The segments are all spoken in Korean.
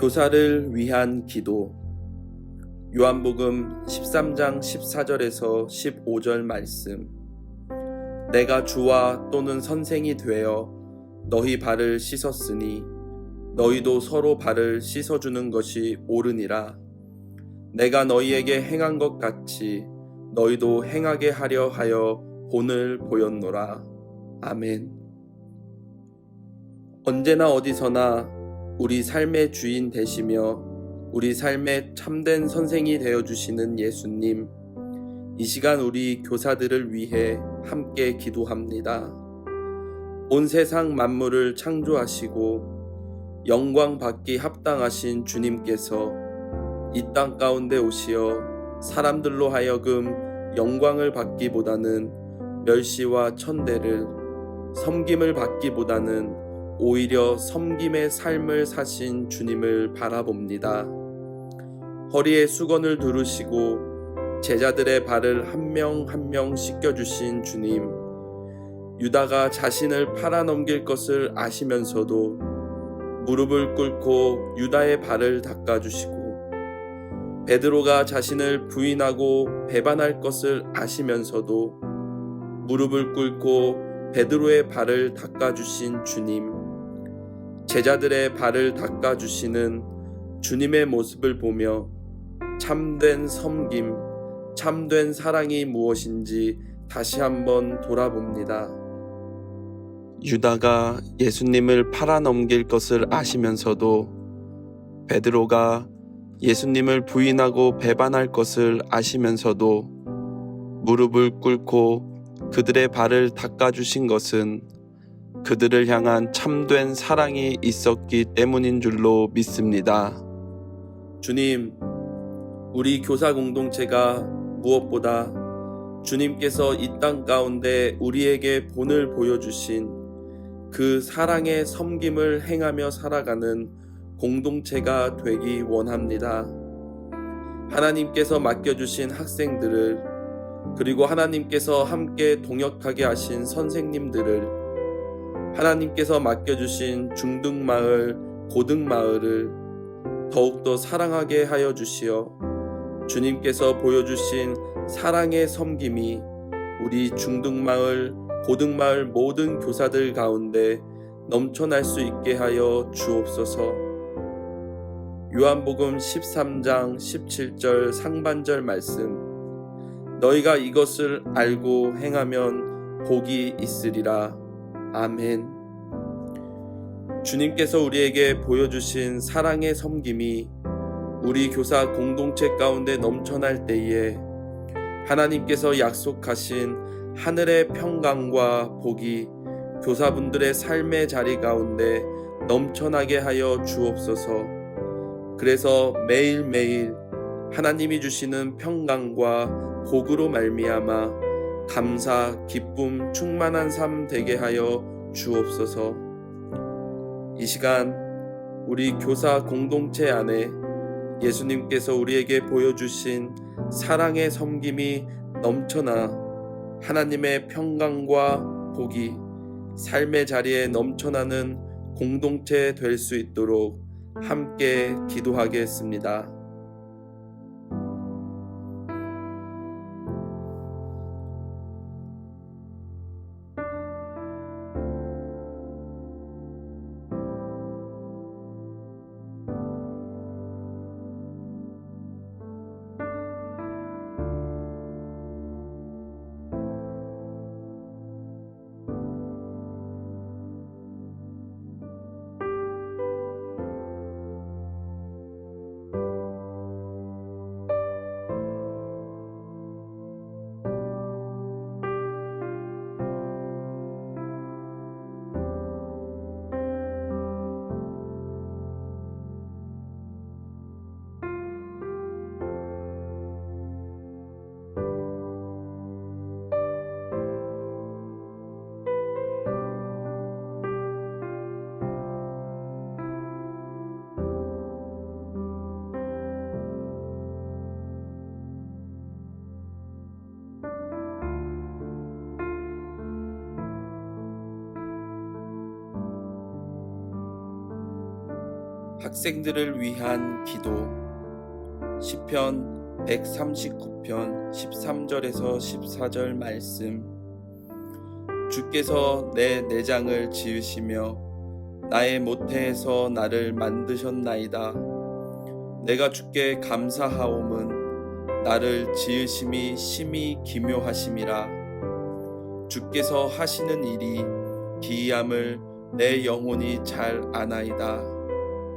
교사를 위한 기도. 요한복음 13장 14절에서 15절 말씀. 내가 주와 또는 선생이 되어 너희 발을 씻었으니 너희도 서로 발을 씻어주는 것이 옳으니라. 내가 너희에게 행한 것 같이 너희도 행하게 하려 하여 본을 보였노라. 아멘. 언제나 어디서나 우리 삶의 주인 되시며 우리 삶의 참된 선생이 되어주시는 예수님, 이 시간 우리 교사들을 위해 함께 기도합니다. 온 세상 만물을 창조하시고 영광 받기 합당하신 주님께서 이 땅 가운데 오시어 사람들로 하여금 영광을 받기보다는 멸시와 천대를, 섬김을 받기보다는 오히려 섬김의 삶을 사신 주님을 바라봅니다. 허리에 수건을 두르시고 제자들의 발을 한 명 한 명 씻겨주신 주님, 유다가 자신을 팔아넘길 것을 아시면서도 무릎을 꿇고 유다의 발을 닦아주시고, 베드로가 자신을 부인하고 배반할 것을 아시면서도 무릎을 꿇고 베드로의 발을 닦아주신 주님, 제자들의 발을 닦아주시는 주님의 모습을 보며 참된 섬김, 참된 사랑이 무엇인지 다시 한번 돌아봅니다. 유다가 예수님을 팔아넘길 것을 아시면서도, 베드로가 예수님을 부인하고 배반할 것을 아시면서도 무릎을 꿇고 그들의 발을 닦아주신 것은 그들을 향한 참된 사랑이 있었기 때문인 줄로 믿습니다. 주님, 우리 교사 공동체가 무엇보다 주님께서 이 땅 가운데 우리에게 본을 보여주신 그 사랑의 섬김을 행하며 살아가는 공동체가 되기 원합니다. 하나님께서 맡겨주신 학생들을, 그리고 하나님께서 함께 동역하게 하신 선생님들을, 하나님께서 맡겨주신 중등마을, 고등마을을 더욱더 사랑하게 하여 주시어 주님께서 보여주신 사랑의 섬김이 우리 중등마을, 고등마을 모든 교사들 가운데 넘쳐날 수 있게 하여 주옵소서. 요한복음 13장 17절 상반절 말씀. 너희가 이것을 알고 행하면 복이 있으리라. 아멘. 주님께서 우리에게 보여주신 사랑의 섬김이 우리 교사 공동체 가운데 넘쳐날 때에 하나님께서 약속하신 하늘의 평강과 복이 교사분들의 삶의 자리 가운데 넘쳐나게 하여 주옵소서. 그래서 매일매일 하나님이 주시는 평강과 복으로 말미암아 감사, 기쁨, 충만한 삶 되게 하여 주옵소서. 이 시간 우리 교사 공동체 안에 예수님께서 우리에게 보여주신 사랑의 섬김이 넘쳐나 하나님의 평강과 복이 삶의 자리에 넘쳐나는 공동체 될 수 있도록 함께 기도하겠습니다. 학생들을 위한 기도. 시편 139편 13절에서 14절 말씀. 주께서 내 내장을 지으시며 나의 모태에서 나를 만드셨나이다. 내가 주께 감사하옴은 나를 지으심이 심히 기묘하심이라. 주께서 하시는 일이 기이함을 내 영혼이 잘 아나이다.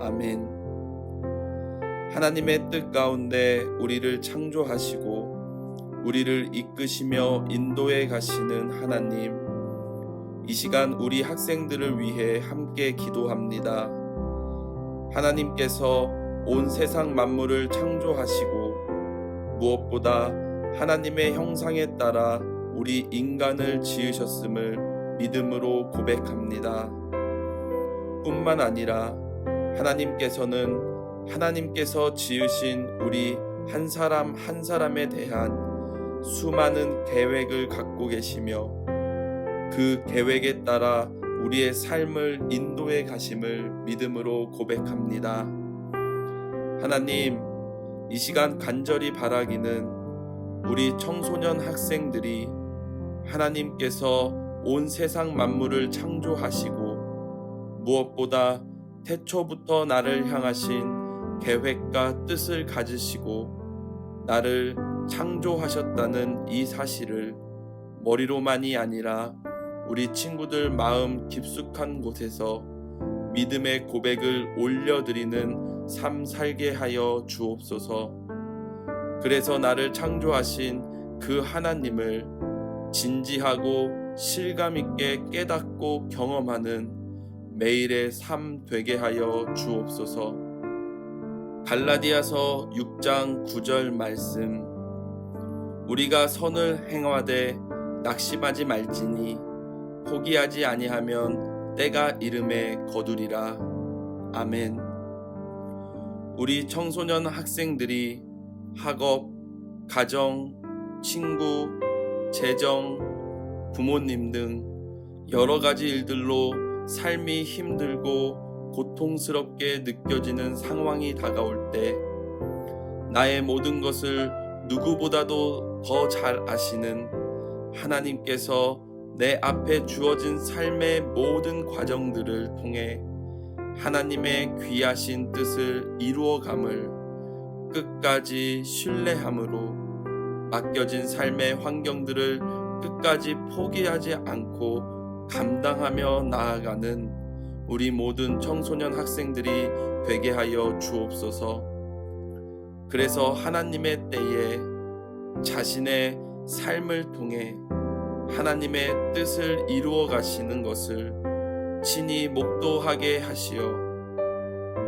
아멘. 하나님의 뜻 가운데 우리를 창조하시고 우리를 이끄시며 인도해 가시는 하나님, 이 시간 우리 학생들을 위해 함께 기도합니다. 하나님께서 온 세상 만물을 창조하시고 무엇보다 하나님의 형상에 따라 우리 인간을 지으셨음을 믿음으로 고백합니다. 뿐만 아니라 하나님께서 지으신 우리 한 사람 한 사람에 대한 수많은 계획을 갖고 계시며 그 계획에 따라 우리의 삶을 인도해 가심을 믿음으로 고백합니다. 하나님, 이 시간 간절히 바라기는 우리 청소년 학생들이 하나님께서 온 세상 만물을 창조하시고 무엇보다 태초부터 나를 향하신 계획과 뜻을 가지시고 나를 창조하셨다는 이 사실을 머리로만이 아니라 우리 친구들 마음 깊숙한 곳에서 믿음의 고백을 올려드리는 삶 살게 하여 주옵소서. 그래서 나를 창조하신 그 하나님을 진지하고 실감 있게 깨닫고 경험하는 매일의 삶 되게 하여 주옵소서. 갈라디아서 6장 9절 말씀. 우리가 선을 행하되 낙심하지 말지니 포기하지 아니하면 때가 이름에 거두리라. 아멘. 우리 청소년 학생들이 학업, 가정, 친구, 재정, 부모님 등 여러 가지 일들로 삶이 힘들고 고통스럽게 느껴지는 상황이 다가올 때 나의 모든 것을 누구보다도 더 잘 아시는 하나님께서 내 앞에 주어진 삶의 모든 과정들을 통해 하나님의 귀하신 뜻을 이루어감을 끝까지 신뢰함으로 맡겨진 삶의 환경들을 끝까지 포기하지 않고 감당하며 나아가는 우리 모든 청소년 학생들이 되게 하여 주옵소서. 그래서 하나님의 때에 자신의 삶을 통해 하나님의 뜻을 이루어 가시는 것을 친히 목도하게 하시어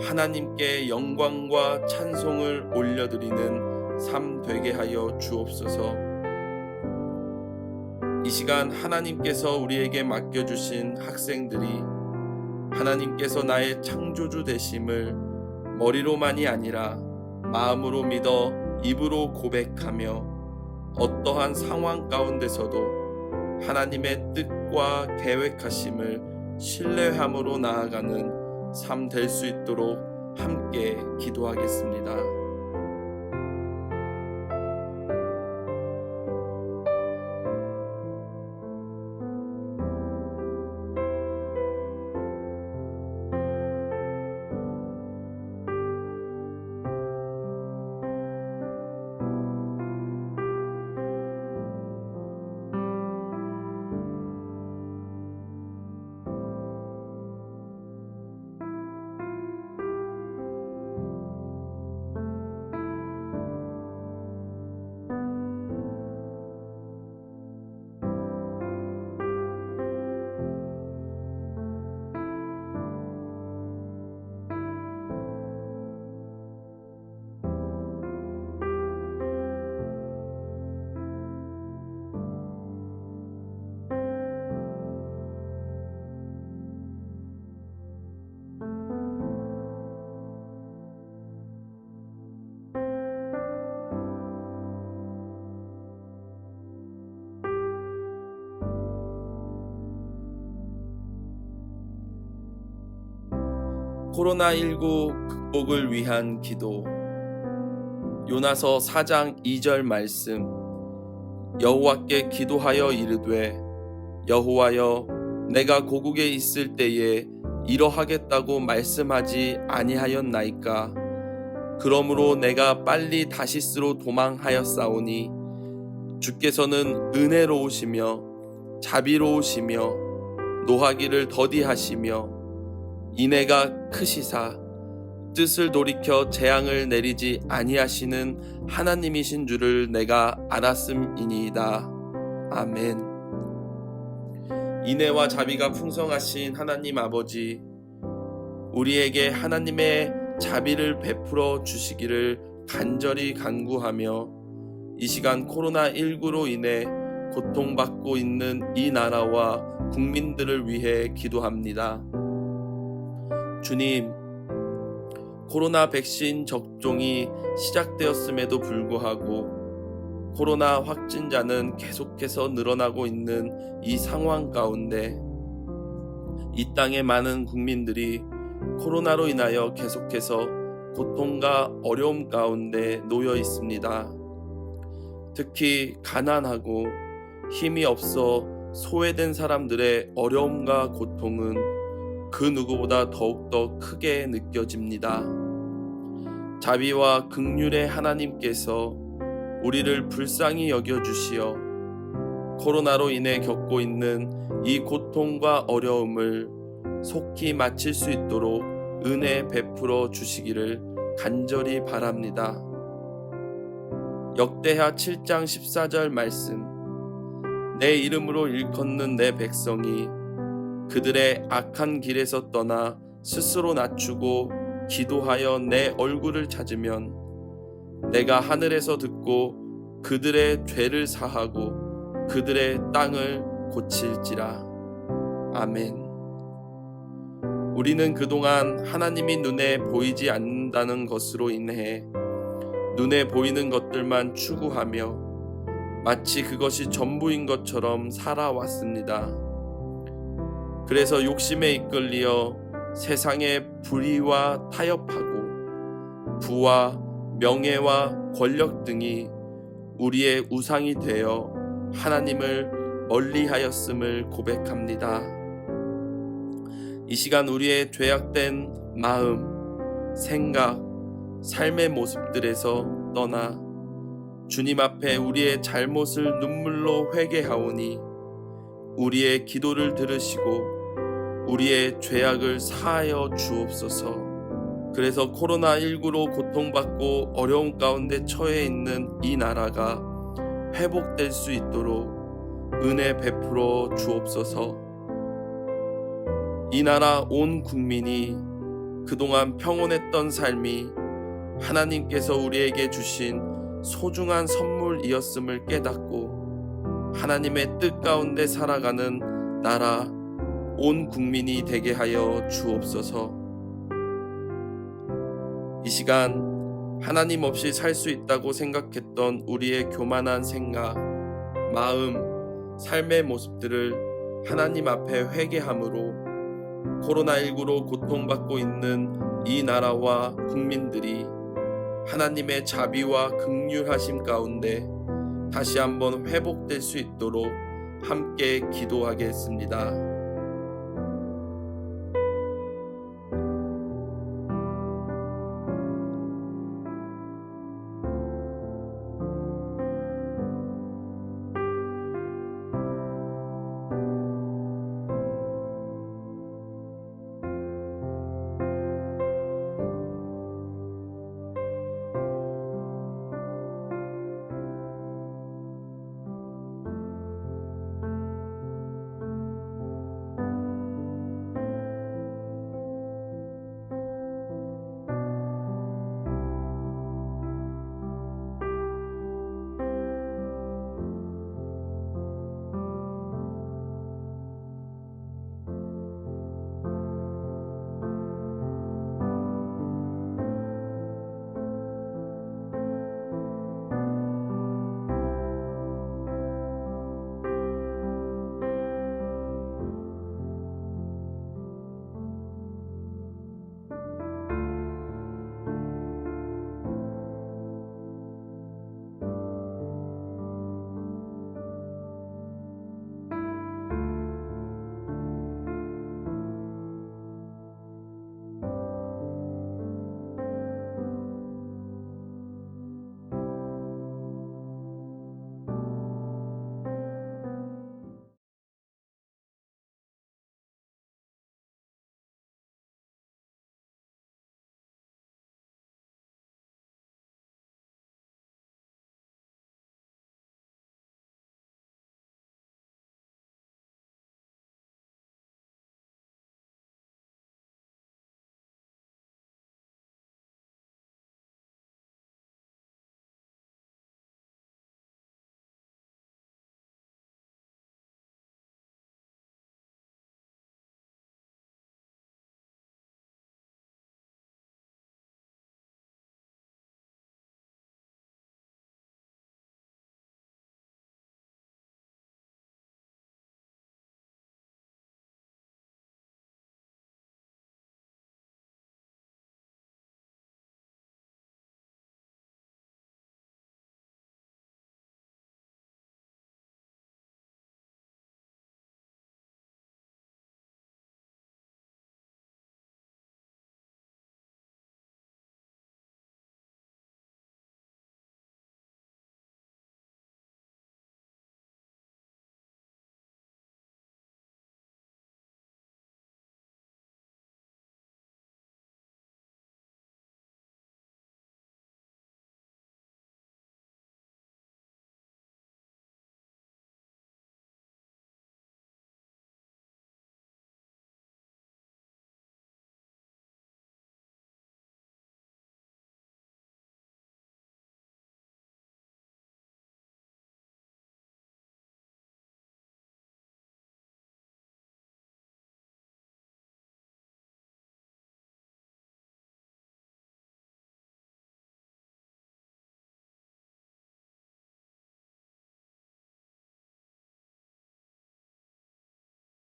하나님께 영광과 찬송을 올려드리는 삶 되게 하여 주옵소서. 이 시간 하나님께서 우리에게 맡겨주신 학생들이 하나님께서 나의 창조주 되심을 머리로만이 아니라 마음으로 믿어 입으로 고백하며 어떠한 상황 가운데서도 하나님의 뜻과 계획하심을 신뢰함으로 나아가는 삶 될 수 있도록 함께 기도하겠습니다. 코로나19 극복을 위한 기도. 요나서 4장 2절 말씀. 여호와께 기도하여 이르되 여호와여, 내가 고국에 있을 때에 이러하겠다고 말씀하지 아니하였나이까. 그러므로 내가 빨리 다시스로 도망하였사오니 주께서는 은혜로우시며 자비로우시며 노하기를 더디하시며 인애가 크시사 뜻을 돌이켜 재앙을 내리지 아니하시는 하나님이신 줄을 내가 알았음이니이다. 아멘. 인애와 자비가 풍성하신 하나님 아버지, 우리에게 하나님의 자비를 베풀어 주시기를 간절히 간구하며 이 시간 코로나19로 인해 고통받고 있는 이 나라와 국민들을 위해 기도합니다. 주님, 코로나 백신 접종이 시작되었음에도 불구하고 코로나 확진자는 계속해서 늘어나고 있는 이 상황 가운데 이 땅의 많은 국민들이 코로나로 인하여 계속해서 고통과 어려움 가운데 놓여 있습니다. 특히 가난하고 힘이 없어 소외된 사람들의 어려움과 고통은 그 누구보다 더욱더 크게 느껴집니다. 자비와 긍휼의 하나님께서 우리를 불쌍히 여겨주시어 코로나로 인해 겪고 있는 이 고통과 어려움을 속히 마칠 수 있도록 은혜 베풀어 주시기를 간절히 바랍니다. 역대하 7장 14절 말씀. 내 이름으로 일컫는 내 백성이 그들의 악한 길에서 떠나 스스로 낮추고 기도하여 내 얼굴을 찾으면 내가 하늘에서 듣고 그들의 죄를 사하고 그들의 땅을 고칠지라. 아멘. 우리는 그동안 하나님이 눈에 보이지 않는다는 것으로 인해 눈에 보이는 것들만 추구하며 마치 그것이 전부인 것처럼 살아왔습니다. 그래서 욕심에 이끌리어 세상의 불의와 타협하고 부와 명예와 권력 등이 우리의 우상이 되어 하나님을 멀리하였음을 고백합니다. 이 시간 우리의 죄악된 마음, 생각, 삶의 모습들에서 떠나 주님 앞에 우리의 잘못을 눈물로 회개하오니 우리의 기도를 들으시고 우리의 죄악을 사하여 주옵소서. 그래서 코로나19로 고통받고 어려움 가운데 처해 있는 이 나라가 회복될 수 있도록 은혜 베풀어 주옵소서. 이 나라 온 국민이 그동안 평온했던 삶이 하나님께서 우리에게 주신 소중한 선물이었음을 깨닫고 하나님의 뜻 가운데 살아가는 나라 온 국민이 되게 하여 주옵소서. 이 시간 하나님 없이 살 수 있다고 생각했던 우리의 교만한 생각, 마음, 삶의 모습들을 하나님 앞에 회개함으로 코로나19로 고통받고 있는 이 나라와 국민들이 하나님의 자비와 긍휼하심 가운데 다시 한번 회복될 수 있도록 함께 기도하겠습니다.